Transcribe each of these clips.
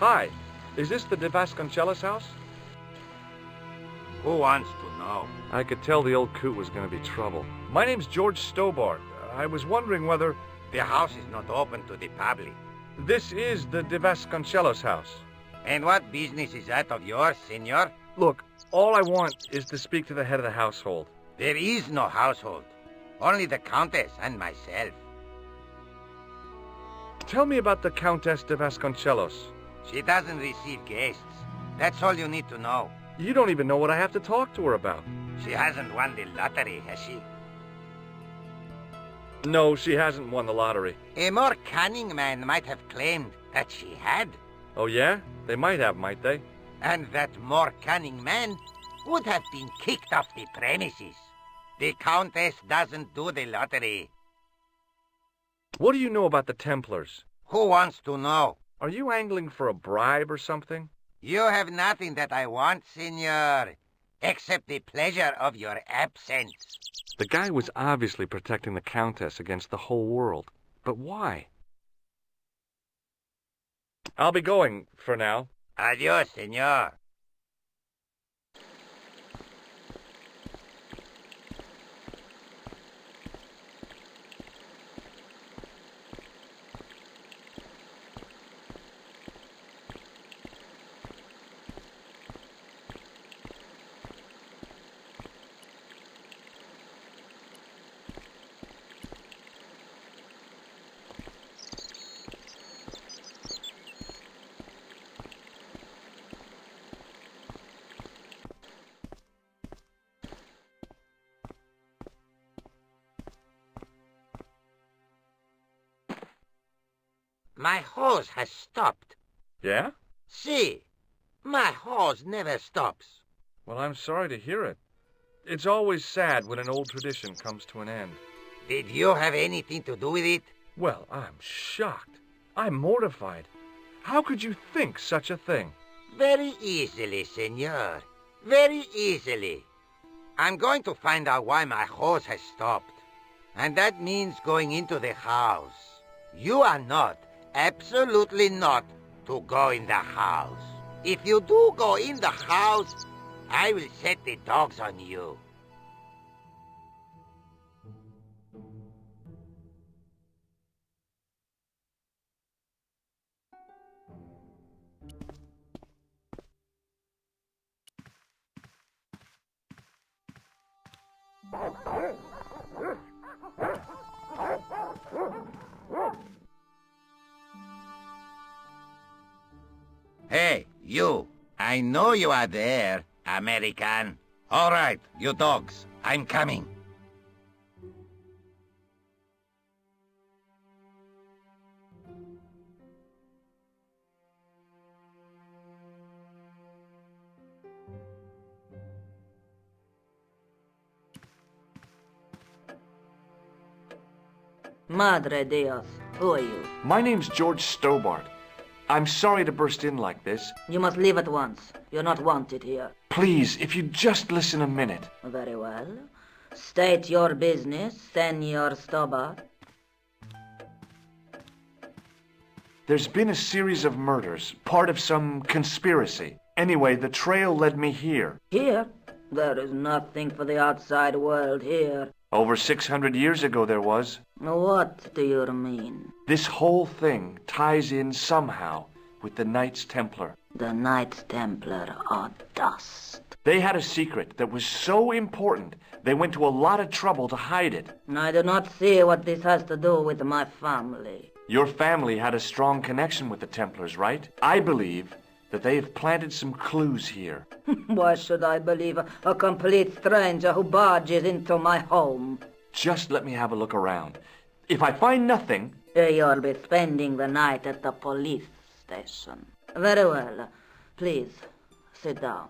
Hi, is this the de Vasconcelos house? Who wants to know? I could tell the old coot was going to be trouble. My name's George Sтоббарта. I was wondering whether... The house is not open to the public. This is the de Vasconcelos house. And what business is that of yours, senor? Look, all I want is to speak to the head of the household. There is no household. Only the Countess and myself. Tell me about the Countess de Vasconcelos. She doesn't receive guests. That's all you need to know. You don't even know what I have to talk to her about. She hasn't won the lottery, has she? No, she hasn't won the lottery. A more cunning man might have claimed that she had. Oh yeah? They might have, might they? And that more cunning man would have been kicked off the premises. The Countess doesn't do the lottery. What do you know about the Templars? Who wants to know? Are you angling for a bribe or something? You have nothing that I want, senor, except the pleasure of your absence. The guy was obviously protecting the Countess against the whole world. But why? I'll be going for now. Adios, senor. My hose has stopped. Yeah? See, my hose never stops. Well, I'm sorry to hear it. It's always sad when an old tradition comes to an end. Did you have anything to do with it? Well, I'm shocked. I'm mortified. How could you think such a thing? Very easily, senor. Very easily. I'm going to find out why my hose has stopped. And that means going into the house. You are not, absolutely not, to go in the house. If you do go in the house, I will set the dogs on you. Hey, you. I know you are there, American. All right, you dogs. I'm coming. Madre Dios, who are you? My name's George Sтоббарта. I'm sorry to burst in like this. You must leave at once. You're not wanted here. Please, if you'd just listen a minute. Very well. State your business, Senor Sтоббарта. There's been a series of murders, part of some conspiracy. Anyway, the trail led me here. Here? There is nothing for the outside world here. Over 600 years ago there was. What do you mean? This whole thing ties in somehow with the Knights Templar. The Knights Templar are dust. They had a secret that was so important, they went to a lot of trouble to hide it. I do not see what this has to do with my family. Your family had a strong connection with the Templars, right? I believe that they have planted some clues here. Why should I believe a complete stranger who barges into my home? Just let me have a look around. If I find nothing... You'll be spending the night at the police station. Very well. Please, sit down.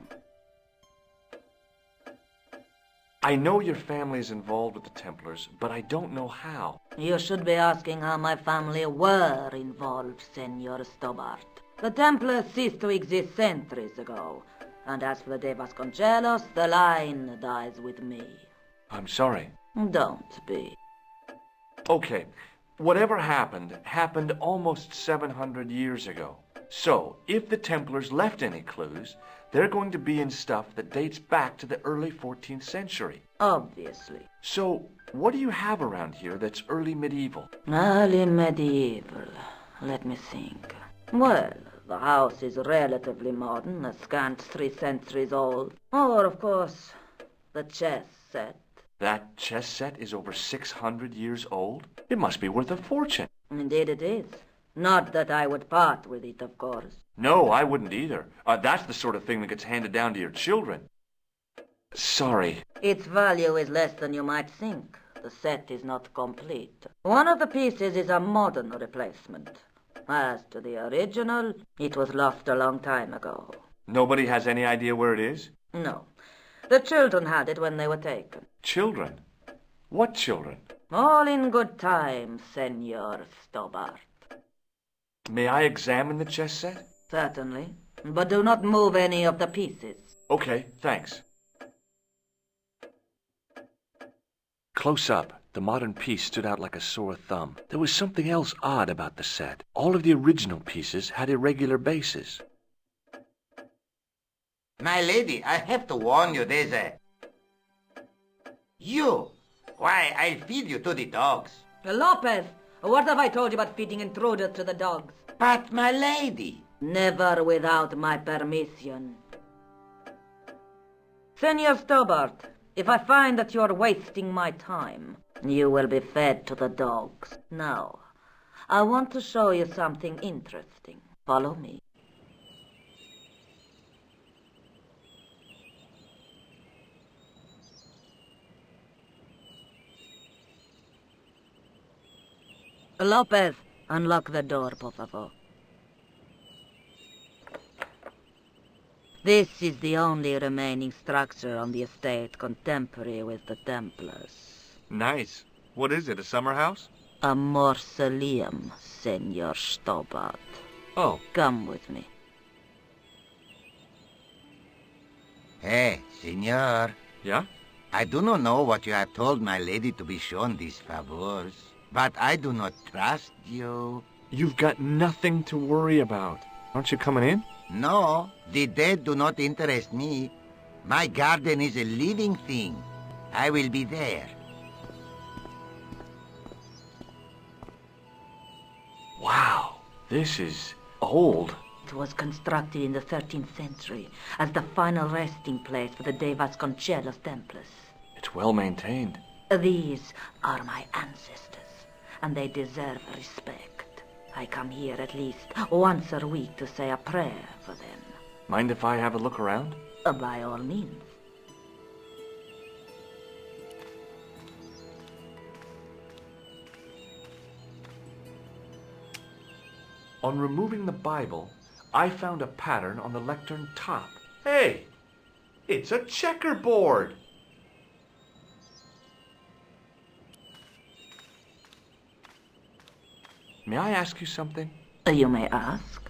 I know your family is involved with the Templars, but I don't know how. You should be asking how my family were involved, Senor Sтоббарта. The Templars ceased to exist centuries ago. And as for the de Vasconcelos, the line dies with me. I'm sorry. Don't be. Okay, whatever happened, happened almost 700 years ago. So, if the Templars left any clues, they're going to be in stuff that dates back to the early 14th century. Obviously. So, what do you have around here that's early medieval? Early medieval. Let me think. Well, the house is relatively modern, a scant 3 centuries old. Or, of course, the chess set. That chess set is over 600 years old? It must be worth a fortune. Indeed it is. Not that I would part with it, of course. No, I wouldn't either. That's the sort of thing that gets handed down to your children. Sorry. Its value is less than you might think. The set is not complete. One of the pieces is a modern replacement. As to the original, it was lost a long time ago. Nobody has any idea where it is? No. The children had it when they were taken. Children? What children? All in good time, Senor Sтоббарта. May I examine the chess set? Certainly. But do not move any of the pieces. Okay, thanks. Close up, the modern piece stood out like a sore thumb. There was something else odd about the set. All of the original pieces had irregular bases. My lady, I have to warn you, there's a... You! Why, I'll feed you to the dogs. Lopez, what have I told you about feeding intruders to the dogs? But, my lady... Never without my permission. Senor Sтоббарта, if I find that you're wasting my time, you will be fed to the dogs. Now, I want to show you something interesting. Follow me. Lopez, unlock the door, por favor. This is the only remaining structure on the estate contemporary with the Templars. Nice. What is it, a summer house? A mausoleum, Senor Sтоббарта. Oh. Come with me. Hey, senor. Yeah? I do not know what you have told my lady to be shown these favors, but I do not trust you. You've got nothing to worry about. Aren't you coming in? No, the dead do not interest me. My garden is a living thing. I will be there. Wow, this is old. It was constructed in the 13th century as the final resting place for the De Vasconcelos Templars. It's well maintained. These are my ancestors, and they deserve respect. I come here at least once a week to say a prayer for them. Mind if I have a look around? By all means. On removing the Bible, I found a pattern on the lectern top. Hey! It's a checkerboard! May I ask you something? You may ask.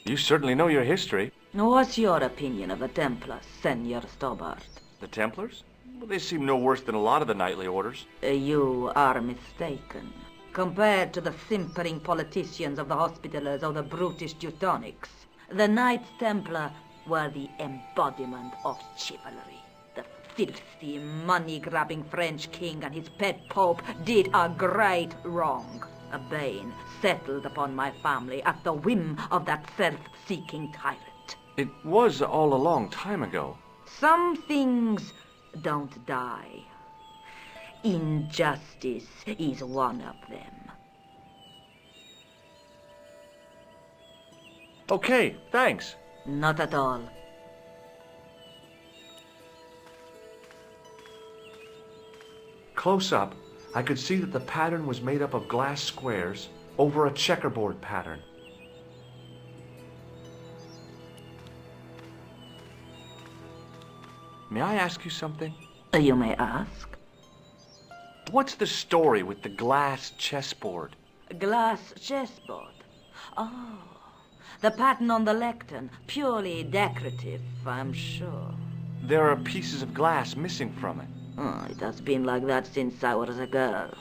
You certainly know your history. What's your opinion of the Templars, Senor Sтоббарта? The Templars? Well, they seem no worse than a lot of the knightly orders. You are mistaken. Compared to the simpering politicians of the Hospitallers or the brutish Teutonics, the Knights Templar were the embodiment of chivalry. The filthy, money-grabbing French king and his pet pope did a great wrong. A bane settled upon my family at the whim of that self-seeking tyrant. It was all a long time ago. Some things don't die. Injustice is one of them. Okay, thanks. Not at all. Close up, I could see that the pattern was made up of glass squares over a checkerboard pattern. May I ask you something? You may ask. What's the story with the glass chessboard? Glass chessboard. Oh, the pattern on the lectern. Purely decorative, I'm sure. There are pieces of glass missing from it. Oh, it has been like that since I was a girl.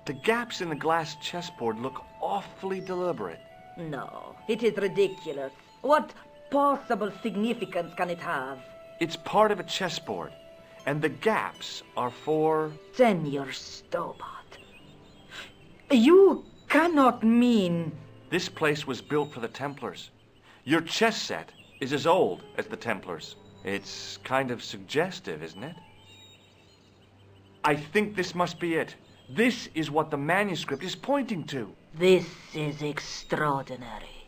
The gaps in the glass chessboard look awfully deliberate. No, it is ridiculous. What possible significance can it have? It's part of a chessboard, and the gaps are for... Senor Stobart, you cannot mean... This place was built for the Templars. Your chess set is as old as the Templars. It's kind of suggestive, isn't it? I think this must be it. This is what the manuscript is pointing to. This is extraordinary.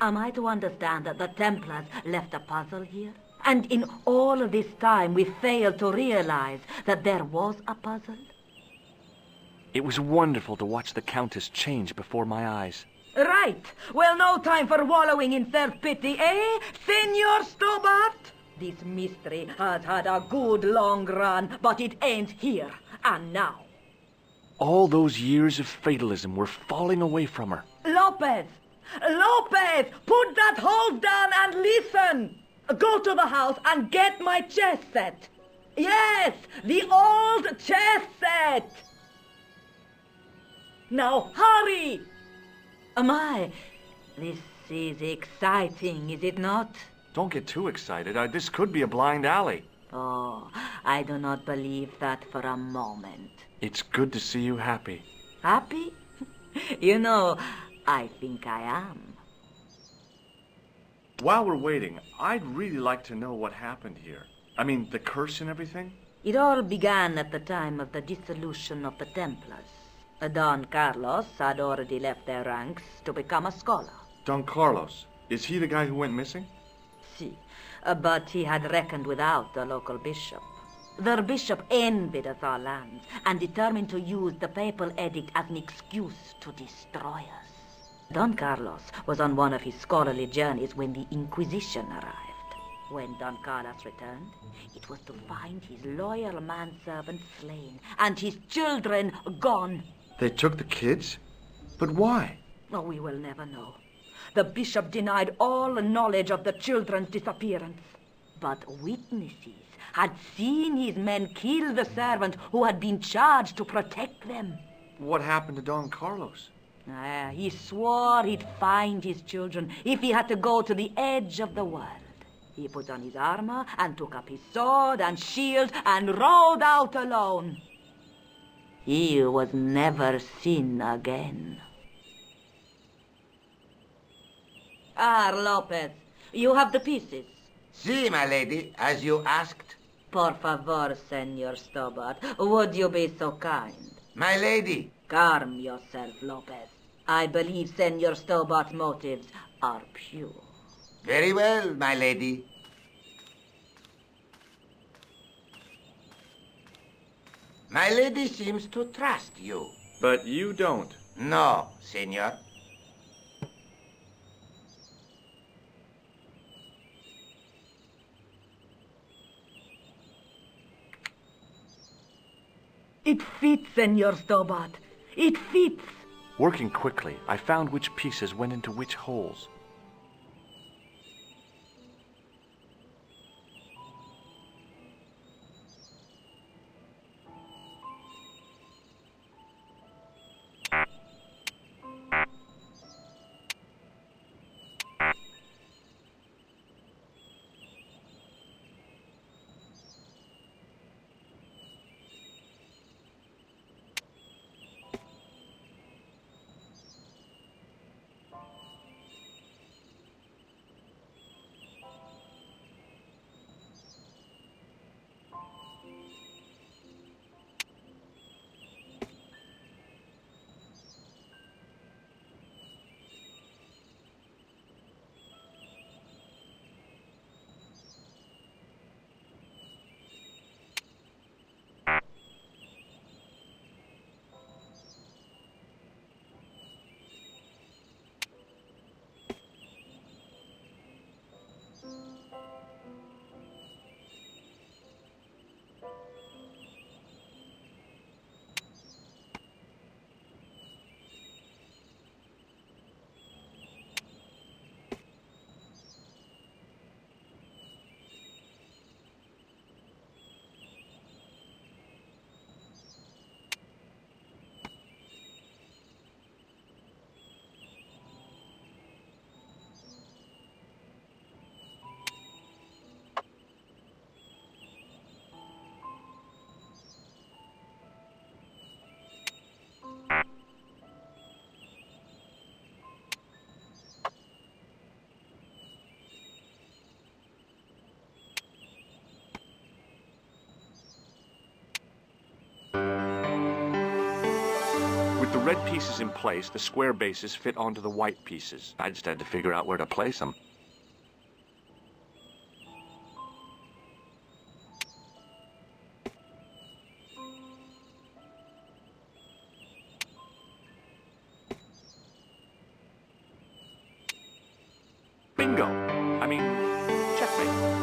Am I to understand that the Templars left a puzzle here? And in all of this time we failed to realize that there was a puzzle? It was wonderful to watch the Countess change before my eyes. Right. Well, no time for wallowing in self-pity, eh, Senor Stobart? This mystery has had a good long run, but it ends here and now. All those years of fatalism were falling away from her. Lopez! Lopez! Put that hose down and listen! Go to the house and get my chess set. Yes, the old chess set! Now, hurry! My, this is exciting, is it not? Don't get too excited. This could be a blind alley. Oh, I do not believe that for a moment. It's good to see you happy. Happy? You know, I think I am. While we're waiting, I'd really like to know what happened here. I mean, the curse and everything? It all began at the time of the dissolution of the Templars. Don Carlos had already left their ranks to become a scholar. Don Carlos, is he the guy who went missing? Si, but he had reckoned without the local bishop. The bishop envied us our lands and determined to use the papal edict as an excuse to destroy us. Don Carlos was on one of his scholarly journeys when the Inquisition arrived. When Don Carlos returned, it was to find his loyal manservant slain and his children gone. They took the kids? But why? Oh, we will never know. The bishop denied all knowledge of the children's disappearance. But witnesses had seen his men kill the servant who had been charged to protect them. What happened to Don Carlos? He swore he'd find his children if he had to go to the edge of the world. He put on his armor and took up his sword and shield and rode out alone. He was never seen again. Lopez, you have the pieces. Si, my lady, as you asked. Por favor, Senor Stobart, would you be so kind? My lady. Calm yourself, Lopez. I believe Senor Stobart's motives are pure. Very well, my lady. My lady seems to trust you. But you don't. No, senor. It fits, Senor Stobart. It fits. Working quickly, I found which pieces went into which holes. red pieces in place, the square bases fit onto the white pieces. I just had to figure out where to place them. Bingo! I mean, checkmate.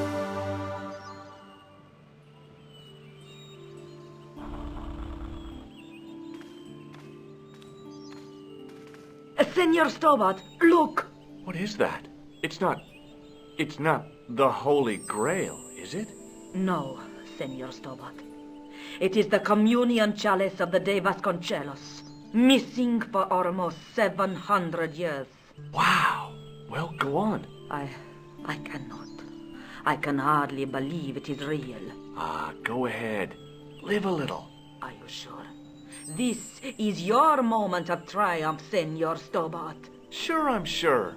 Senor Sтоббарт, look! What is that? It's not the Holy Grail, is it? No, Senor Sтоббарт. It is the communion chalice of the De Vasconcelos, missing for almost 700 years. Wow! Well, go on. I cannot. I can hardly believe it is real. Go ahead. Live a little. Are you sure? This is your moment of triumph, Senor Sтоббарт. Sure, I'm sure.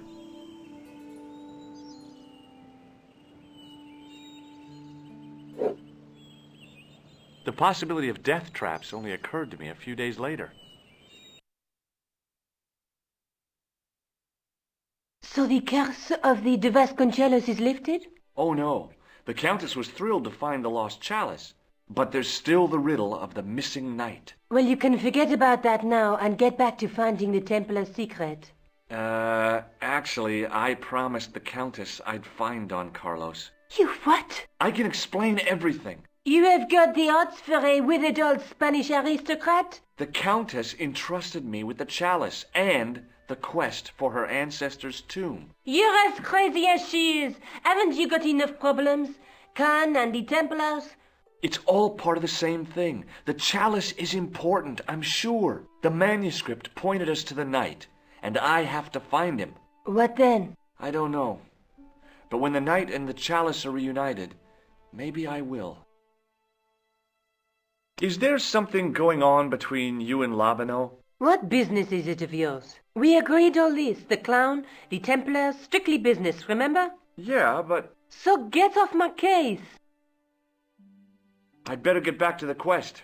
The possibility of death traps only occurred to me a few days later. So the curse of the De Vasconcelos is lifted? Oh no, the Countess was thrilled to find the lost chalice, but there's still the riddle of the missing knight. Well, you can forget about that now and get back to finding the Templars' secret. Actually, I promised the Countess I'd find Don Carlos. You what? I can explain everything. You have got the odds for a withered old Spanish aristocrat? The Countess entrusted me with the chalice and the quest for her ancestor's tomb. You're as crazy as she is. Haven't you got enough problems? Khan and the Templars? It's all part of the same thing. The chalice is important, I'm sure. The manuscript pointed us to the knight, and I have to find him. What then? I don't know. But when the knight and the chalice are reunited, maybe I will. Is there something going on between you and Labano? What business is it of yours? We agreed all this. The clown, the Templars, strictly business, remember? Yeah, but So get off my case. I'd better get back to the quest.